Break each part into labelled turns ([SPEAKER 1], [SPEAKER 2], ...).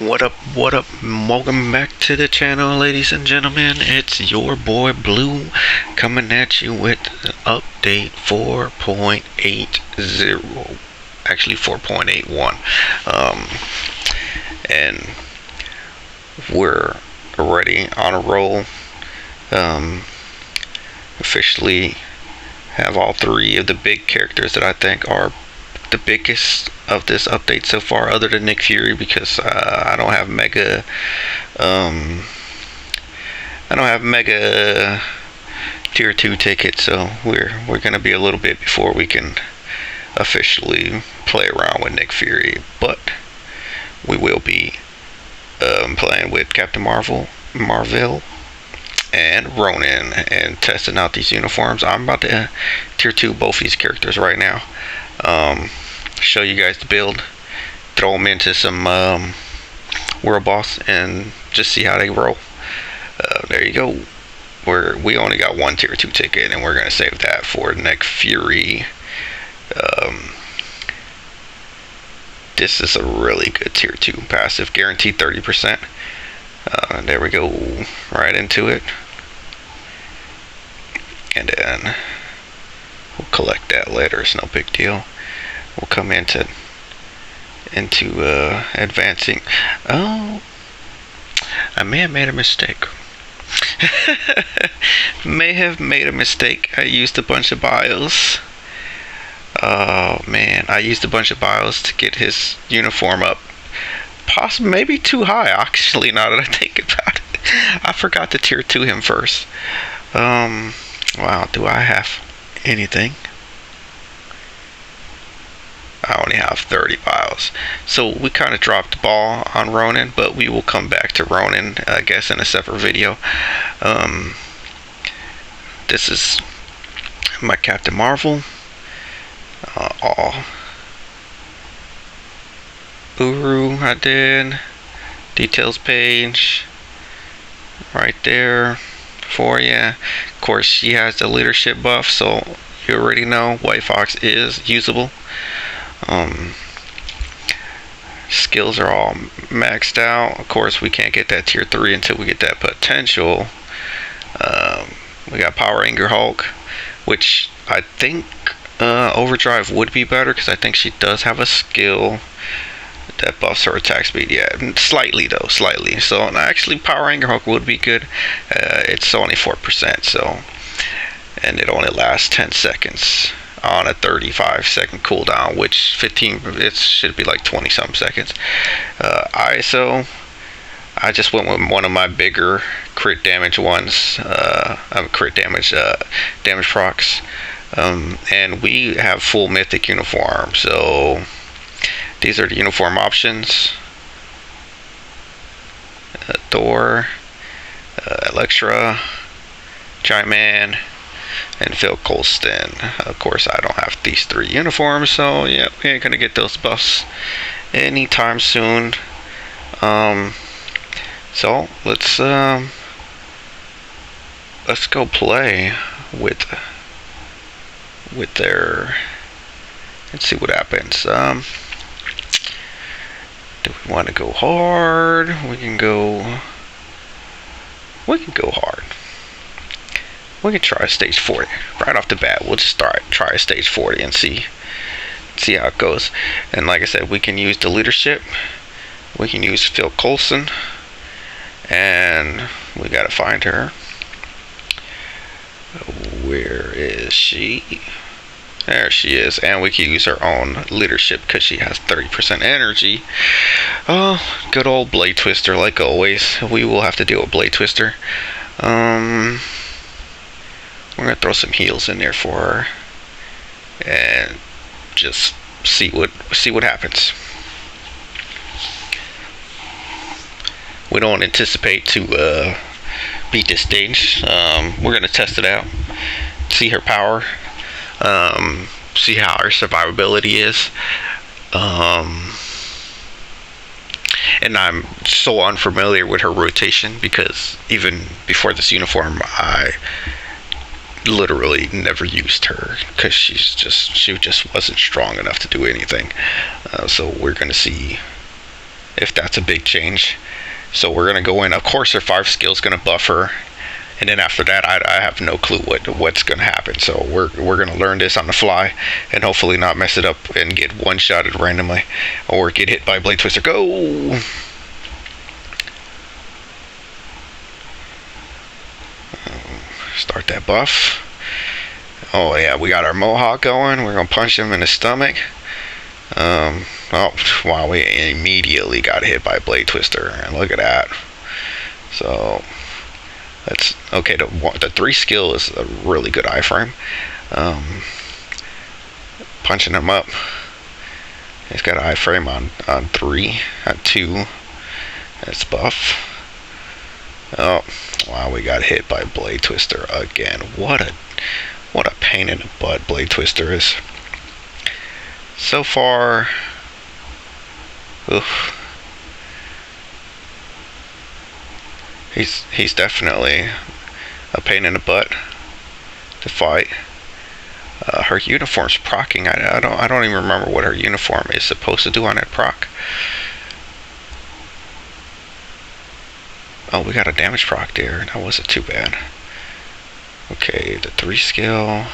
[SPEAKER 1] What up, what up? Welcome back to the channel, ladies and gentlemen. It's your boy Blue coming at you with update 4.80, actually 4.81. And we're already on a roll. Officially have all three of the big characters that I think are the biggest of this update so far, other than Nick Fury, because I don't have mega tier 2 tickets, so we're gonna be a little bit before we can officially play around with Nick Fury, but we will be playing with Captain Marvel, and Ronin, and testing out these uniforms. I'm about to tier 2 both these characters right now. Show you guys the build, throw them into some World Boss, and just see how they roll. There you go. We only got one tier 2 ticket, and we're gonna save that for Nick Fury. This is a really good tier 2 passive, guaranteed 30%. There we go, right into it, and then we'll collect that later. It's no big deal. We'll come into advancing. Oh, I may have made a mistake. May have made a mistake. I used a bunch of bios. Oh man, I used a bunch of bios to get his uniform up. Possibly, maybe too high, actually, now that I think about it. I forgot to tier 2 him first. Wow, do I have anything? I only have 30 bios. So we kind of dropped the ball on Ronin, but we will come back to Ronin, I guess, in a separate video. This is my Captain Marvel. All Uru I did. Details page right there for you. Of course, she has the leadership buff, so you already know White Fox is usable. Skills are all maxed out. Of course, we can't get that tier 3 until we get that potential. We got Power Anger Hulk, which I think Overdrive would be better, because I think she does have a skill that buffs her attack speed. Yeah, slightly though, slightly. So actually, Power Anger Hulk would be good. It's only 4%, so, and it only lasts 10 seconds on a 35-second cooldown, which it should be like 20-something seconds. ISO, I just went with one of my bigger crit damage ones. Crit damage procs. And we have full mythic uniform, so these are the uniform options. Thor, Elektra, Giant Man, and Phil Colston. Of course, I don't have these 3 uniforms, so yeah, we ain't gonna get those buffs anytime soon. So let's go play with their. Let's see what happens. Do we want to go hard? We can go hard. We can try stage 40 right off the bat. We'll just try stage 40 and see how it goes. And like I said, we can use the leadership. We can use Phil Coulson, and we gotta find her. Where is she? There she is. And we can use her own leadership because she has 30% energy. Oh, good old Blade Twister, like always. We will have to deal with Blade Twister. We're gonna throw some heals in there for her, and just see what happens. We don't anticipate to beat this stage. We're gonna test it out, see her power, see how her survivability is. And I'm so unfamiliar with her rotation, because even before this uniform, I literally never used her, because she just wasn't strong enough to do anything. So we're gonna see if that's a big change. So we're gonna go in. Of course, her 5 skill is gonna buff her, and then after that, I have no clue what's gonna happen. So we're gonna learn this on the fly, and hopefully not mess it up and get one-shotted randomly, or get hit by Blade Twister. Go! Start that buff. Oh yeah, we got our Mohawk going. We're gonna punch him in the stomach. Oh wow, we immediately got hit by Blade Twister, and look at that. So that's okay. The 3 skill is a really good iframe. Punching him up. He's got an iframe on 3, on 2. That's buff. Oh wow, we got hit by Blade Twister again. What a pain in the butt Blade Twister is. So far, oof. He's definitely a pain in the butt to fight. Her uniform's procking. I don't even remember what her uniform is supposed to do on that proc. Oh, we got a damage proc there. That wasn't too bad. Okay, the 3 skill.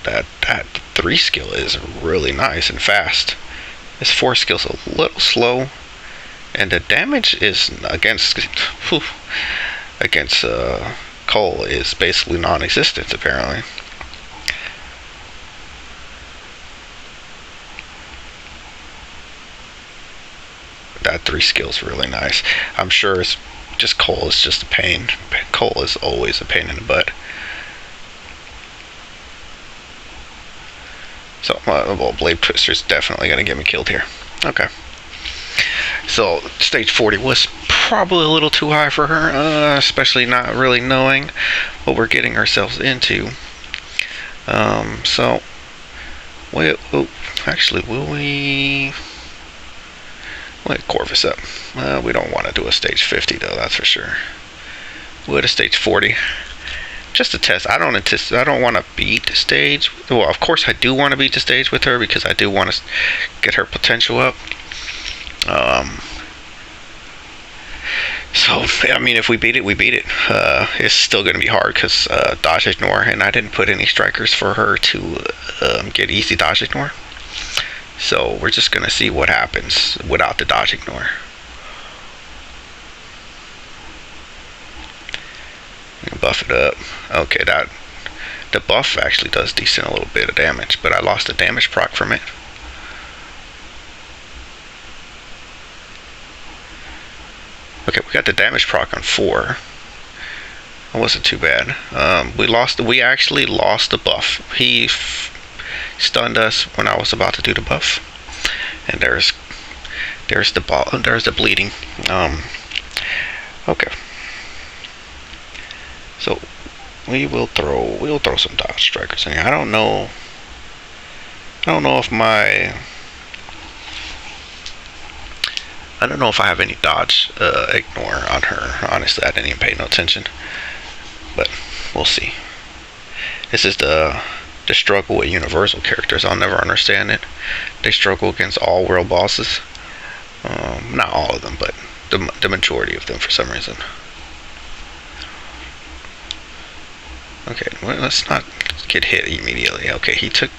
[SPEAKER 1] That 3 skill is really nice and fast. This 4 skill's a little slow, and the damage is against Cole is basically non-existent apparently. That 3 skill's really nice. I'm sure it's just Cole is just a pain. Cole is always a pain in the butt. So, well, Blade Twister's definitely going to get me killed here. Okay. So, stage 40 was probably a little too high for her, especially not really knowing what we're getting ourselves into. So, actually, will we... Let Corvus up. We don't want to do a stage 50, though, that's for sure. We'll hit a stage 40. Just a test. I don't want to beat the stage. Well, of course I do want to beat the stage with her because I do want to get her potential up. So I mean, if we beat it, we beat it. It's still going to be hard because dodge ignore, and I didn't put any strikers for her to get easy dodge ignore. So we're just going to see what happens without the dodge ignore. Buff it up. Okay, the buff actually does decent a little bit of damage, but I lost the damage proc from it. Okay, we got the damage proc on 4. That wasn't too bad. We actually lost the buff. He stunned us when I was about to do the buff, and there's the bleeding. Okay. So we'll throw some dodge strikers in here. I don't know if I have any dodge ignore on her. Honestly, I didn't even pay no attention, but we'll see. This is the struggle with universal characters. I'll never understand it. They struggle against all world bosses. Not all of them, but the majority of them for some reason. Okay, well, let's not get hit immediately. Okay, he took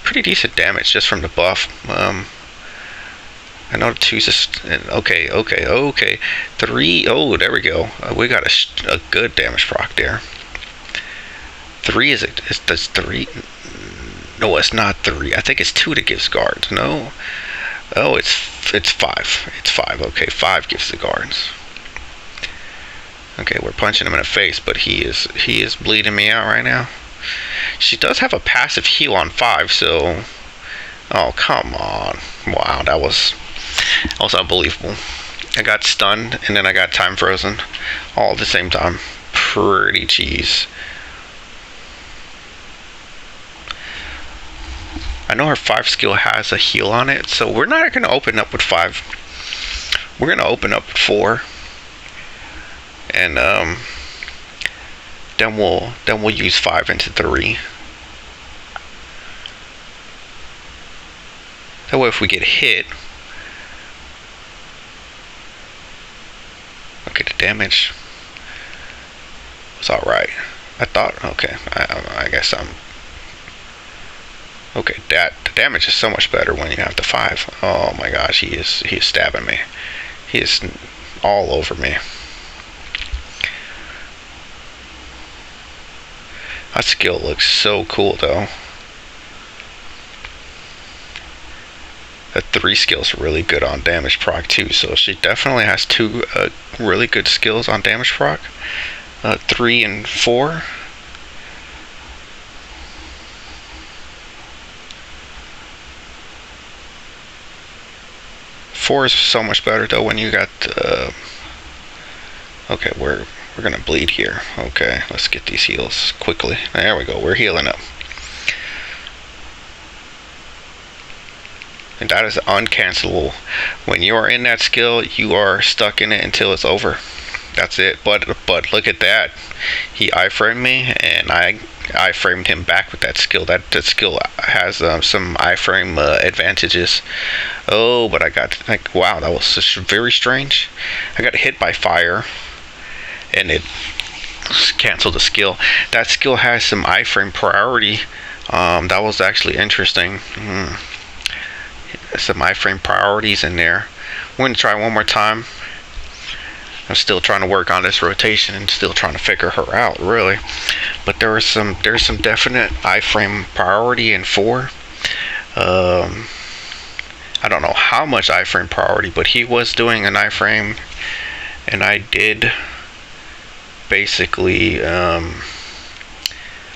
[SPEAKER 1] pretty decent damage just from the buff. I know the 2's just... Okay. 3... Oh, there we go. We got a good damage proc there. 3 is it? Does 3... No, it's not 3. I think it's 2 that gives guards. No? Oh, it's 5. It's 5. Okay, 5 gives the guards. Okay, we're punching him in the face, but he is bleeding me out right now. She does have a passive heal on 5, so... Oh, come on. Wow, that was unbelievable. I got stunned, and then I got time frozen. All at the same time. Pretty cheese. I know her 5 skill has a heal on it, so we're not going to open up with 5. We're going to open up with 4. And then we'll use 5 into 3. That way if we get hit, the damage was alright. I thought, okay, I guess I'm okay. That the damage is so much better when you have the 5. Oh my gosh, he is stabbing me. He is all over me. That skill looks so cool though. The 3 skills are really good on damage proc too, so she definitely has 2 really good skills on damage proc. 3 and 4. Four is so much better though when you got okay, we're gonna bleed here. Okay, let's get these heals quickly. There we go, we're healing up. And that is uncancelable. When you are in that skill, you are stuck in it until it's over. That's it. But look at that. He iframed me, and I iframed him back with that skill. That skill has some iframe advantages. Oh, but I got like, wow, that was just very strange. I got hit by fire, and it canceled the skill. That skill has some iframe priority. That was actually interesting. Some iframe priorities in there. I'm gonna try one more time. I'm still trying to work on this rotation and still trying to figure her out, really. But there's some definite iframe priority in 4. I don't know how much iframe priority, but he was doing an iframe, and I did basically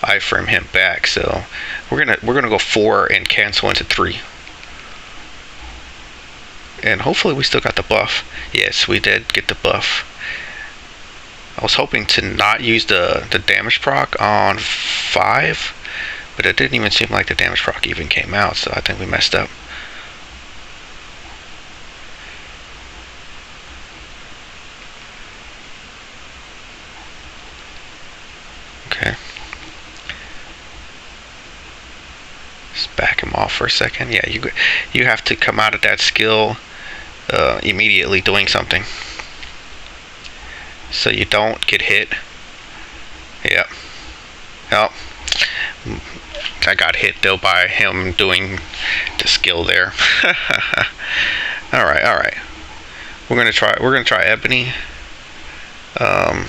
[SPEAKER 1] iframe him back. So we're gonna go 4 and cancel into 3. And hopefully we still got the buff. Yes, we did get the buff. I was hoping to not use the damage proc on 5, but it didn't even seem like the damage proc even came out, so I think we messed up. Okay. Just back him off for a second. Yeah, you have to come out of that skill immediately doing something, so you don't get hit. Yep. Oh, I got hit though by him doing the skill there. All right. We're gonna try Ebony. Well,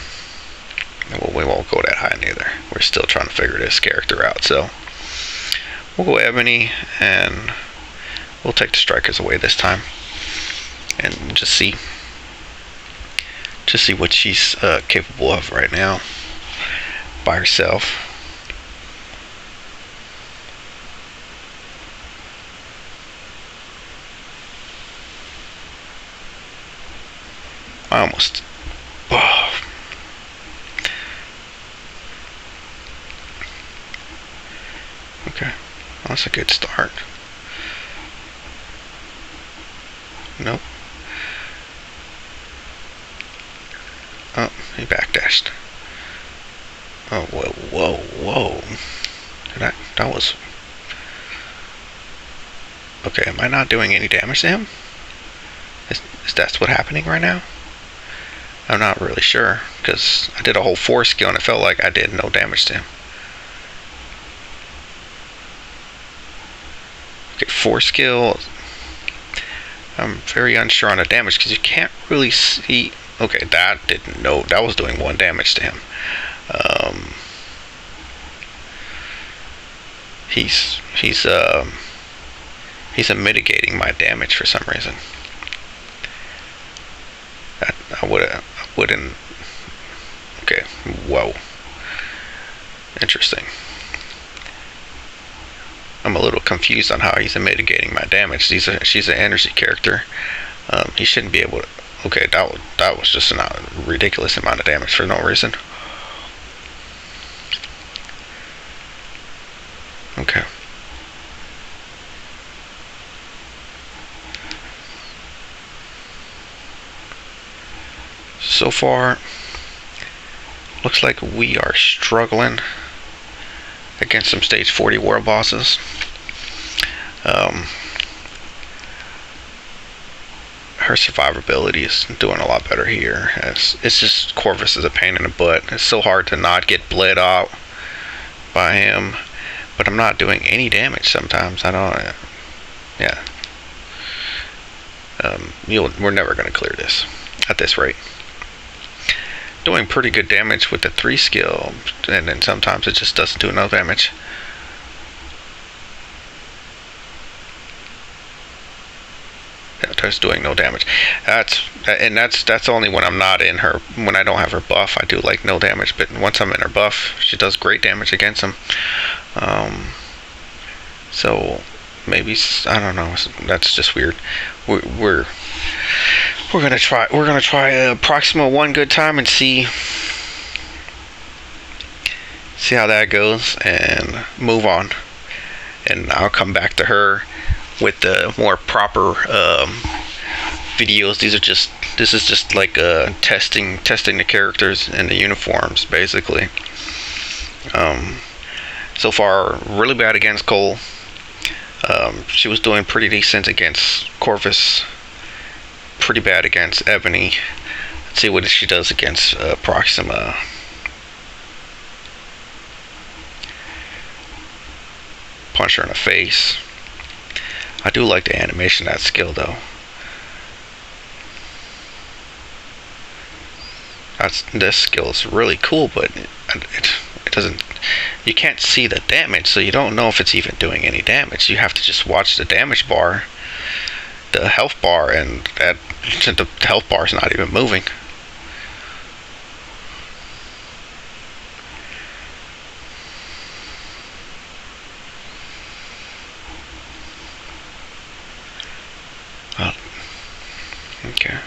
[SPEAKER 1] we won't go that high neither. We're still trying to figure this character out, so we'll go Ebony, and we'll take the strikers away this time, and just see what she's capable of right now by herself. I almost. Oh. Okay, that's a good start. Nope. Oh, he backdashed. Oh, whoa. That was... Okay, am I not doing any damage to him? Is that what's happening right now? I'm not really sure, because I did a whole 4 skill and it felt like I did no damage to him. Okay, 4 skill. I'm very unsure on the damage because you can't really see. Okay, that didn't know. That was doing 1 damage to him. He's mitigating my damage for some reason. I wouldn't. Okay, whoa. Interesting. I'm a little confused on how he's mitigating my damage. She's an energy character. He shouldn't be able to. Okay, that was just a ridiculous amount of damage for no reason. Okay. So far, looks like we are struggling against some stage 40 war her survivability is doing a lot better here. It's just Corvus is a pain in the butt. It's so hard to not get bled out by him, but I'm not doing any damage sometimes. I don't. Yeah. We're never going to clear this at this rate. Doing pretty good damage with the 3 skill, and then sometimes it just doesn't do enough damage. Just doing no damage. That's only when I'm not in her. When I don't have her buff, I do like no damage. But once I'm in her buff, she does great damage against him. So maybe, I don't know. That's just weird. We're gonna try. We're gonna try Proxima one good time and see how that goes, and move on. And I'll come back to her with the more proper videos. This is just like testing the characters and the uniforms, basically. So far, really bad against Cole. She was doing pretty decent against Corvus. Pretty bad against Ebony. Let's see what she does against Proxima. Punch her in the face. I do like the animation of that skill, though. This skill is really cool, but it doesn't. You can't see the damage, so you don't know if it's even doing any damage. You have to just watch the damage bar, the health bar, and the health bar is not even moving. Oh, okay.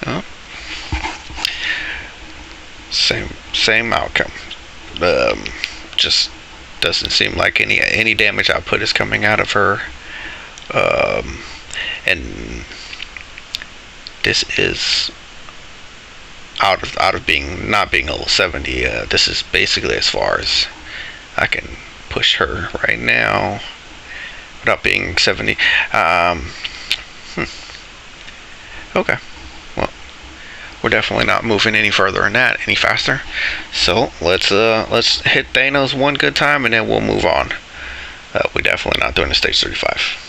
[SPEAKER 1] Oh. Same outcome. Just doesn't seem like any damage output is coming out of her. And this is out of being not being level 70. This is basically as far as I can push her right now without being 70. Okay. Well, we're definitely not moving any further than that, any faster. So let's hit Thanos one good time, and then we'll move on. We're definitely not doing a stage 35.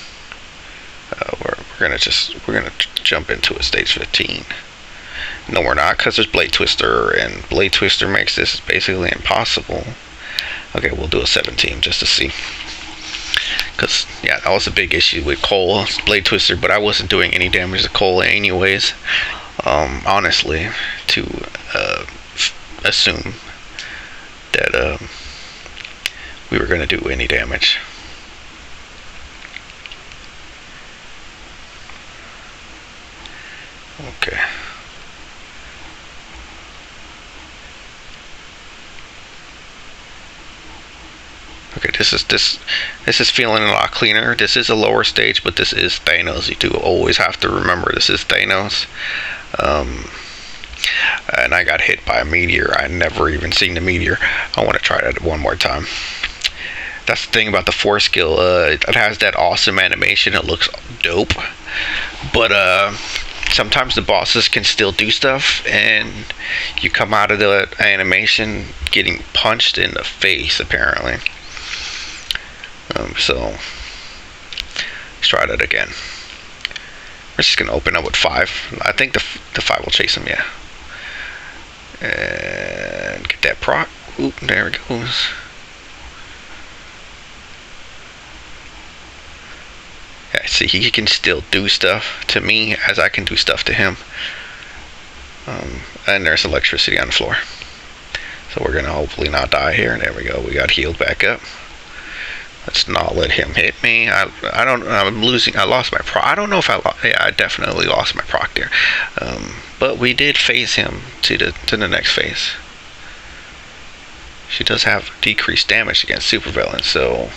[SPEAKER 1] We're gonna jump into a stage 15. No, we're not, because there's Blade Twister, and Blade Twister makes this basically impossible. Okay, we'll do a 17 just to see. Because, yeah, that was a big issue with Cole, Blade Twister, but I wasn't doing any damage to Cole anyways. Honestly, to assume that we were going to do any damage. Okay. Okay, this is feeling a lot cleaner. This is a lower stage, but this is Thanos. You do always have to remember this is Thanos. And I got hit by a meteor. I never even seen the meteor. I want to try that one more time. That's the thing about the 4 skill. It has that awesome animation. It looks dope. But sometimes the bosses can still do stuff, and you come out of the animation getting punched in the face, apparently. So let's try that again. We're just gonna open up with 5. I think the 5 will chase him, yeah. And get that proc. Oop, there it goes. Yeah, see, he can still do stuff to me as I can do stuff to him. And there's electricity on the floor. So we're gonna hopefully not die here. And there we go. We got healed back up. Let's not let him hit me. I'm losing. I lost my proc. I don't know if yeah, I definitely lost my proc there. But we did phase him to the next phase. She does have decreased damage against supervillains, so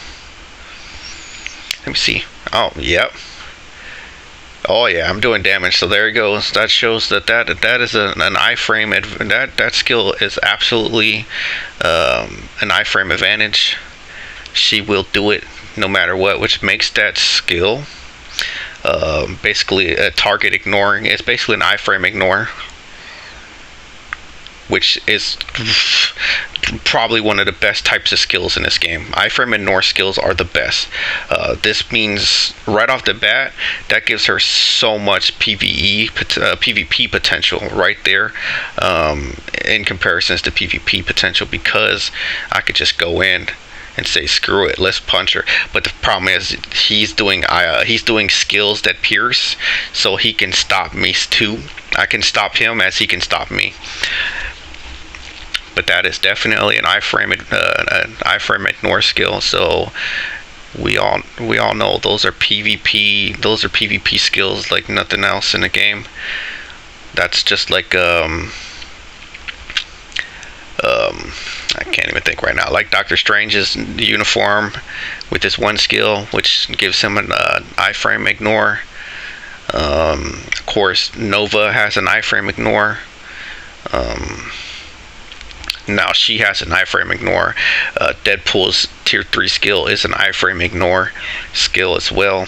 [SPEAKER 1] let me see. Oh, yep. Oh yeah, I'm doing damage. So there he goes. That shows that is an iframe. That skill is absolutely an iframe advantage. She will do it no matter what, which makes that skill basically a target ignoring. It's basically an iframe ignore, which is probably one of the best types of skills in this game. Iframe and Norse skills are the best. This means right off the bat that gives her so much PvP potential right there, in comparisons to PvP potential, because I could just go in and say screw it, let's punch her. But the problem is he's doing skills that pierce, so he can stop me too. I can stop him as he can stop me. But that is definitely an iframe ignore skill. So we all know those are PvP skills like nothing else in the game. That's just like I can't even think right now. Like Doctor Strange's uniform with this one skill, which gives him an iframe ignore. Of course, Nova has an iframe ignore. Now she has an iframe ignore. Deadpool's tier 3 skill is an iframe ignore skill as well.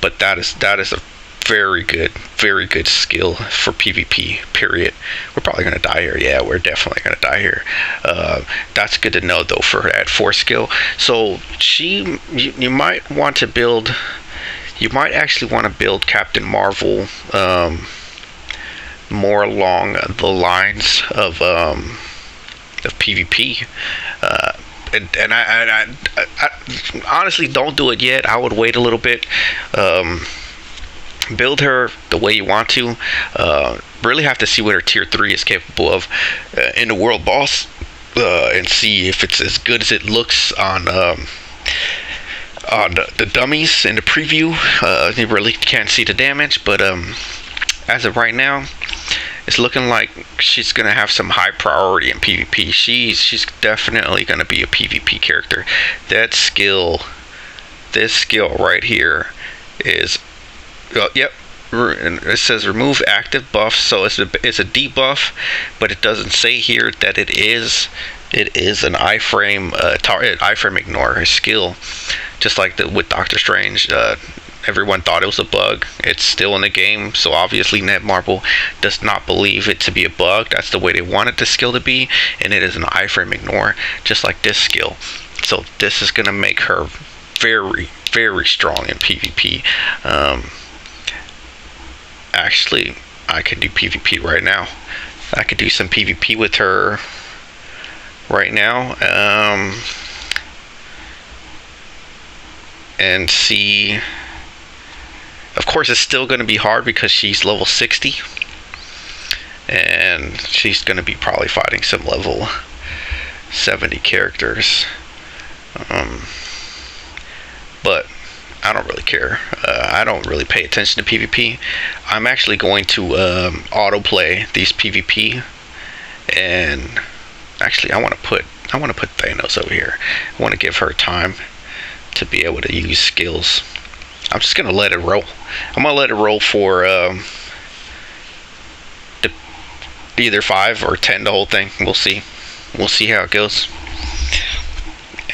[SPEAKER 1] But that is a very good skill for PvP, period. We're probably going to die here. Yeah, we're definitely going to die here. That's good to know, though, for that 4 skill. So you might want to build, you might actually want to build Captain Marvel more along the lines of PvP. And I honestly don't do it yet. I would wait a little bit. Build her the way you want to. Really have to see what her tier 3 is capable of in the world boss, and see if it's as good as it looks on the dummies in the preview. You really can't see the damage, but as of right now, it's looking like she's gonna have some high priority in PvP. She's definitely gonna be a PvP character. That skill, this skill right here, is yep. It says remove active buffs, so it's a debuff, but it doesn't say here that it is an iframe iframe ignore skill, just like with Doctor Strange. Everyone thought it was a bug. It's still in the game, so obviously Netmarble does not believe it to be a bug. That's the way they wanted the skill to be, and it is an iframe ignore, just like this skill. So this is gonna make her very strong in PvP. Actually, I can do PvP right now. I could do some PvP with her right now, and see. Of course, it's still going to be hard because she's level 60, and she's going to be probably fighting some level 70 characters. But I don't really care. I don't really pay attention to PvP. I'm actually going to autoplay these PvP, and actually I want to put Thanos over here. I want to give her time to be able to use skills. I'm just gonna let it roll. I'm gonna let it roll for either 5 or 10, the whole thing. We'll see. We'll see how it goes.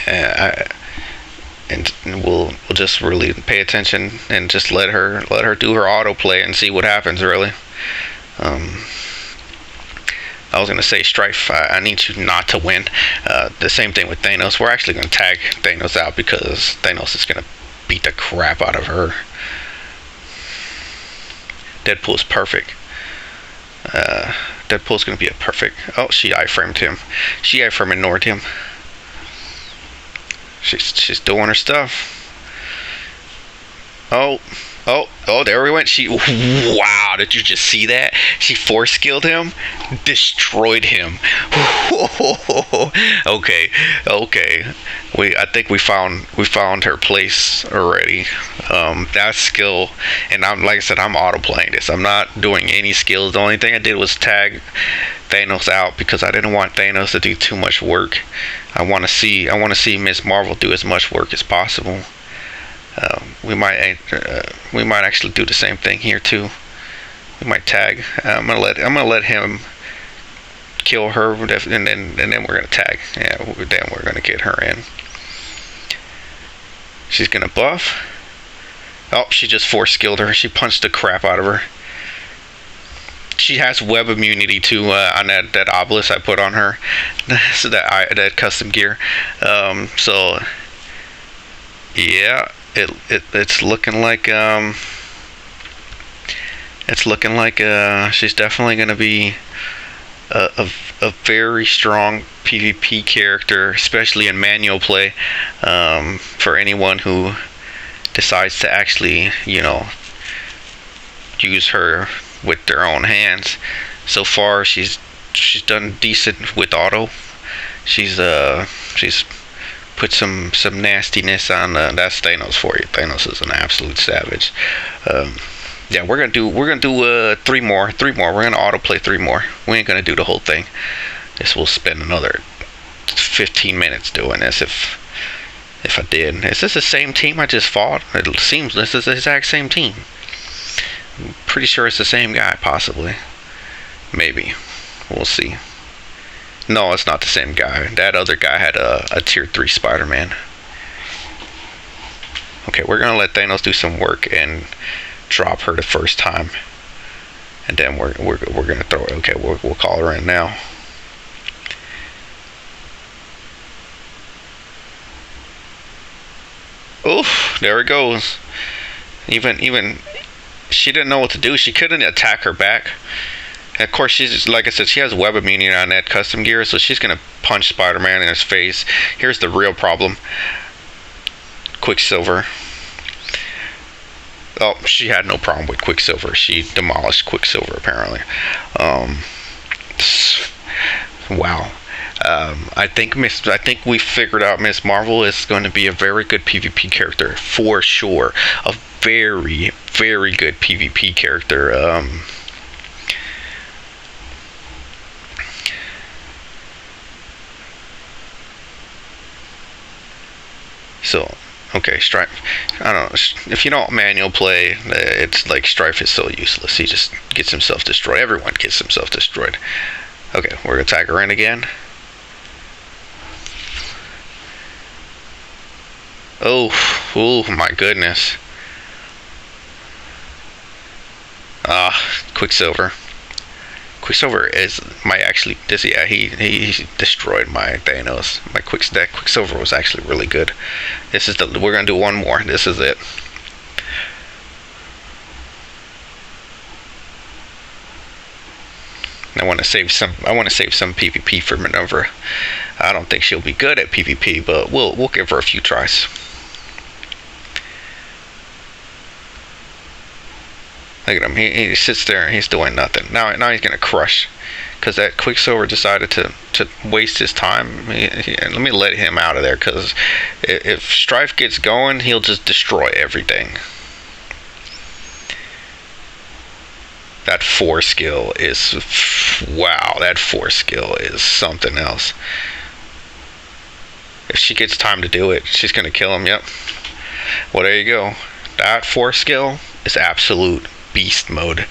[SPEAKER 1] And we'll just really pay attention and just let her do her autoplay and see what happens. Really. I was gonna say Strife. I need you not to win. The same thing with Thanos. We're actually gonna tag Thanos out because Thanos is gonna beat the crap out of her. Deadpool's perfect. Deadpool's gonna be a perfect. Oh, she iframed him. She iframe ignored him. She's doing her stuff. Oh, there we went. Wow, did you just see that? She force skilled him, destroyed him. Okay. I think we found her place already. That skill, and like I said, I'm auto playing this. I'm not doing any skills. The only thing I did was tag Thanos out because I didn't want Thanos to do too much work. I want to see Ms. Marvel do as much work as possible. We might actually do the same thing here too. We might tag. I'm gonna let him kill her, and then we're gonna tag. Yeah, then we're gonna get her in. She's gonna buff. Oh, she just force skilled her. She punched the crap out of her. She has web immunity too on that obelisk I put on her. So that custom gear. So yeah, it's looking like she's definitely gonna be a very strong PvP character, especially in manual play, for anyone who decides to actually, use her with their own hands. So far, she's done decent with auto. She's put some nastiness on. That's Thanos for you. Thanos is an absolute savage. Yeah, we're gonna do 3 more. We're gonna autoplay 3 more. We ain't gonna do the whole thing. This will spend another 15 minutes doing this if I did. Is this the same team I just fought? It seems this is the exact same team. I'm pretty sure it's the same guy, possibly. Maybe. We'll see. No, it's not the same guy. That other guy had a tier 3 Spider-Man. Okay, we're gonna let Thanos do some work and drop her the first time, and then we're gonna throw it. Okay, we'll call her in now. Oof, there it goes. Even she didn't know what to do. She couldn't attack her back. And of course, she's, like I said, she has web immunity on that custom gear, so she's gonna punch Spider-Man in his face. Here's the real problem. Quicksilver. Oh, she had no problem with Quicksilver. She demolished Quicksilver, apparently. Wow. I think we figured out Miss Marvel is going to be a very good PvP character for sure. A very, very good PvP character. So, okay, Strife. I don't know. If you don't manual play, it's like Strife is so useless. He just gets himself destroyed. Everyone gets himself destroyed. Okay, we're gonna tag her in again. Oh my goodness. Quicksilver. Quicksilver he destroyed my Thanos. Quicksilver was actually really good. We're gonna do 1 more. This is it. I want to save some PvP for Minerva. I don't think she'll be good at PvP, but we'll give her a few tries. Look at him. He sits there and he's doing nothing. Now he's gonna crush, because that Quicksilver decided to waste his time. Let me let him out of there, because if Strife gets going, he'll just destroy everything. That 4 skill is, wow. That 4 skill is something else. If she gets time to do it, she's gonna kill him. Yep. Well, there you go. That 4 skill is absolute beast mode.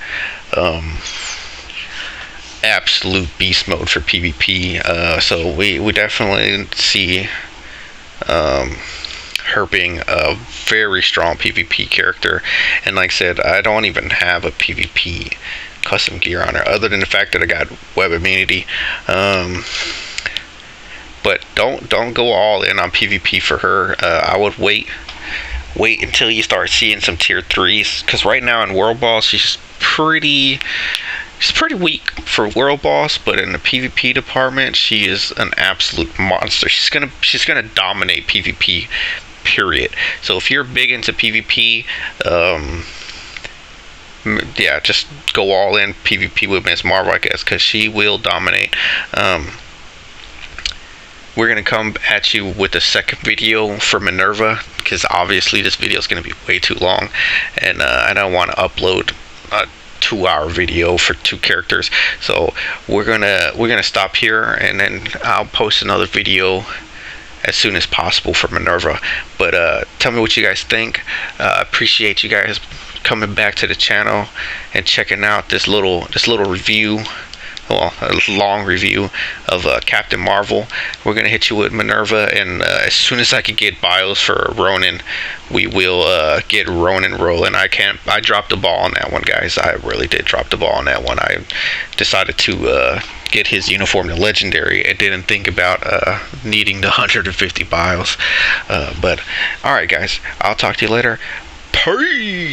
[SPEAKER 1] Absolute beast mode for PvP. So we definitely see her being a very strong PvP character. And like I said, I don't even have a PvP custom gear on her, other than the fact that I got web immunity. But don't go all in on PvP for her. I would wait until you start seeing some tier 3s, because right now in World Boss she's pretty weak for World Boss, but in the PvP department she is an absolute monster. She's gonna dominate PvP, period. So if you're big into PvP, yeah, just go all in PvP with Miss Marvel, I guess, because she will dominate. We're going to come at you with a second video for Minerva, because obviously this video is going to be way too long, and I don't want to upload a 2-hour video for 2 characters. So we're gonna stop here, and then I'll post another video as soon as possible for Minerva. But tell me what you guys think. Appreciate you guys coming back to the channel and checking out this little review, well, a long review of Captain Marvel. We're gonna hit you with Minerva, and as soon as I can get bios for Ronin, we will get Ronin rolling. I dropped the ball on that one, guys. I really did drop the ball on that one. I decided to get his uniform to legendary. I didn't think about needing the 150 bios. But all right, guys, I'll talk to you later. Peace.